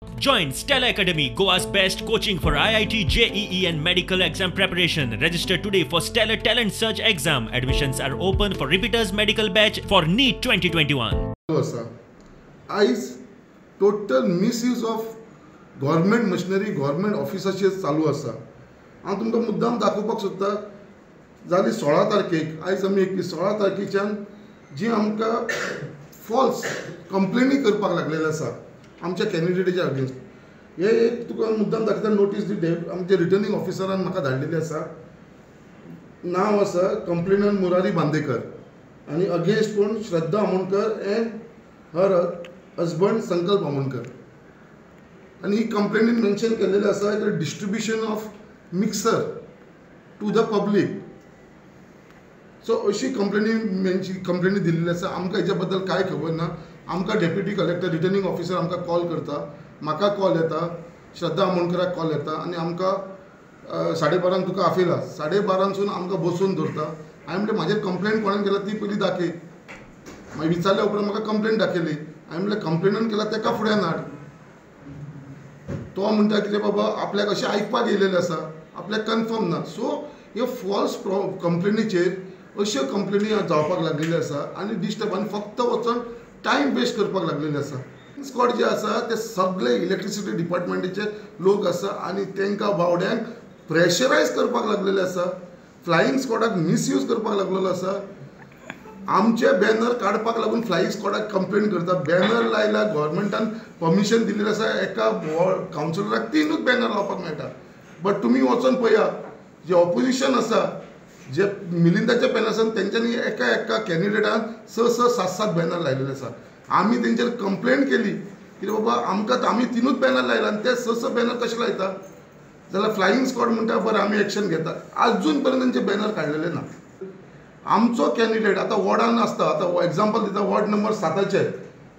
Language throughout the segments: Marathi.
Join Stella Academy, Goa's best coaching for IIT, JEE and medical exam preparation. Register today for Stellar Talent Search exam. Admissions are open for repeaters medical batch for NEET 2021. आयज total misuse of government machinery government ऑफिसाचेर चालू आसा. हांव तुमकां मुद्दाम दाखोवपाक सोदता. जाली 16 तारखेक आयज आमी 16 तारखेच्यान जी आमकां फॉल्स कंप्लेनी करपाक लागलेले आसा आमच्या कॅन्डिडेटीच्या अगेन्स्ट. हे एक तुका मुद्दाम दाखयता नोटीस दी आमच्या रिटर्निंग ऑफिसरान म्हाका धाडलेली आसा. नांव आसा कंप्लेनंट मुरारी बांदेकर आनी अगेन्स्ट कोण Shraddha Amonkar and her husband Sankalp Amonkar. आनी ही कंप्लेनीन मेन्शन केलेलें आसा की distribution of mixer to the public. So अशी कंप्लेनी दिल्ली आसा. आमकां हेच्या बद्दल कांय खबर ना. आमकां डेप्युटी कलेक्टर रिटर्निंग ऑफिसर आमकां कॉल करता, म्हाका कॉल येता, श्रद्धा आमोणकराक कॉल येता आनी आमकां 12:30 तुका आफयला. 12:30 आमकां बसून दवरता. हांवें म्हणलें म्हाजेर कंप्लेन कोणें केला ती पयलीं दाखय. मागीर विचारल्या उपरांत म्हाका कंप्लेन दाखयली. हांवें म्हणलें कंप्लेनन केला तेका फुडें नाड. तो म्हणटा कितें बाबा आपल्याक अशें आयकपाक येयलेलें आसा, आपल्याक कन्फर्म ना. सो ह्यो फॉल्स कंप्लेनीचेर अश्यो कंप्लेनी जावपाक लागलेल्यो आसा आनी डिस्टर्ब आनी फक्त वचून टायम वेस्ट करपाक लागलेले आसा. स्कॉड जे आसा ते सगळे इलेक्ट्रिसिटी डिपार्टमेंटाचे लोक आसा आनी तांकां बावड्यांक प्रेशरायज करपाक लागलेले आसा. फ्लायींग स्कॉडाक मिसयूज करपाक लागलेलो आसा. आमचे बॅनर काडपाक लागून फ्लायींग स्कॉडाक कंप्लेन करता. बॅनर लायला गव्हर्मेंटान परमिशन दिल्लें आसा. एका कावन्सिलराक 3च बॅनर लावपाक मेळटा. बट तुमी वचून पळया जे ऑपोजिशन आसा जे मिलिंदाचे पॅनल आसा तेंच्यांनी एका कॅन्डिडेटान 6-7 बॅनर लायलेले आसा. आमी तेंचेर कंप्लेन केली की बाबा आमकां आमी 3च बॅनर लायला आनी ते 6 बॅनर कशे लायता. जाल्यार फ्लायींग स्कॉड म्हणटा बरें आमी एक्शन घेता. अजून पर्यंत तेंचे बॅनर काडलेले ना. आमचो कॅन्डिडेट आतां वॉर्डान आसता. आतां एग्जाम्पल दिता वॉर्ड नंबर 7चेर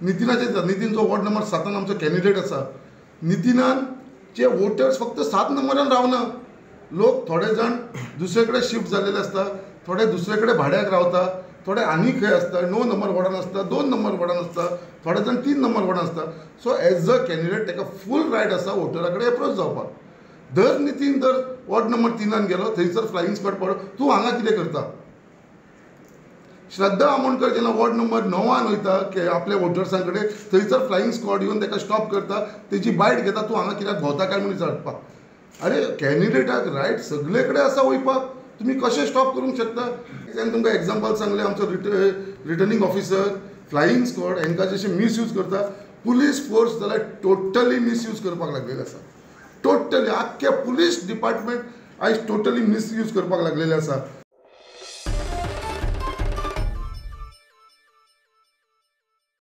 नितीनाचे दिता. नितीनचो वॉर्ड नंबर 7 आमचो कॅन्डिडेट आसा. नितीनाचे वोटर्स फक्त 7 नंबरान रावना. लोक थोडे जाण दुसरे कडेन शिफ्ट जाल्लेले आसता, थोडे दुसरे कडेन भाड्याक रावता, थोडे आनी खंय आसता, 9 नंबर वॉर्डान आसता, 2 नंबर वॉर्डान आसता, थोडे जाण 3 नंबर वॉर्डान आसता. सो एज अ कॅन्डिडेट ताका फूल रायट आसा वोटरा कडेन एप्रोच जावपाक. दर नितीन जर वॉर्ड नंबर 3 गेलो थंयसर फ्लायींग स्कॉड पडलो तूं हांगा कितें करता. श्रद्धा आमोणकर जेन्ना वॉर्ड नंबर 9 वयता आपल्या वोटर्सां कडेन थंयसर फ्लायींग स्कॉड येवन ताका स्टॉप करता, तेजी बायट घेता, तूं हांगा कित्याक भोंवता काय म्हणून विचारपाक. अरे कॅन्डिडेटाक रायट सगळे कडेन आसा वयपाक. तुमी कशें स्टॉप करूंक शकता. हांवें तुमकां एग्जाम्पल सांगलें आमचो रिटर्निंग ऑफिसर फ्लायींग स्कॉड हांकां जशें मिसयूज करता. पुलीस फोर्स जाल्यार टोटली मिसयूज करपाक लागलेले आसा. टोटली आख्खे पुलीस डिपार्टमेंट आयज टोटली मिसयूज करपाक लागलेले आसा.